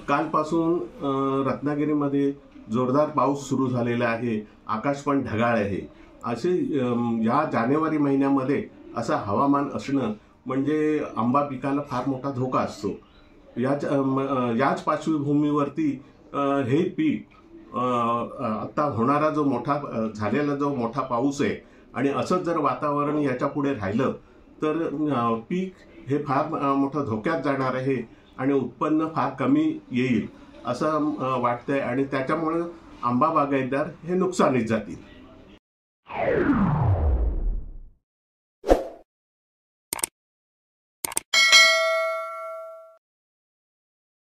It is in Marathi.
कालपासून रत्नागिरीमध्ये जोरदार पाऊस सुरू झालेला आहे. आकाश पण ढगाळ आहे. असे या जानेवारी महिन्यामध्ये असं हवामान असणं म्हणजे आंबा पिकाला फार मोठा धोका असतो. याच पार्श्वभूमीवरती हे पीक आता होणारा जो झालेला जो मोठा पाऊस आहे आणि असंच जर वातावरण याच्या पुढे राहिलं तर पीक हे फार मोठं धोक्यात जाणार आहे आणि उत्पन्न फार कमी येईल असं वाटतंय आणि त्याच्यामुळे आंबा बागायतदार हे नुकसानीत जातील.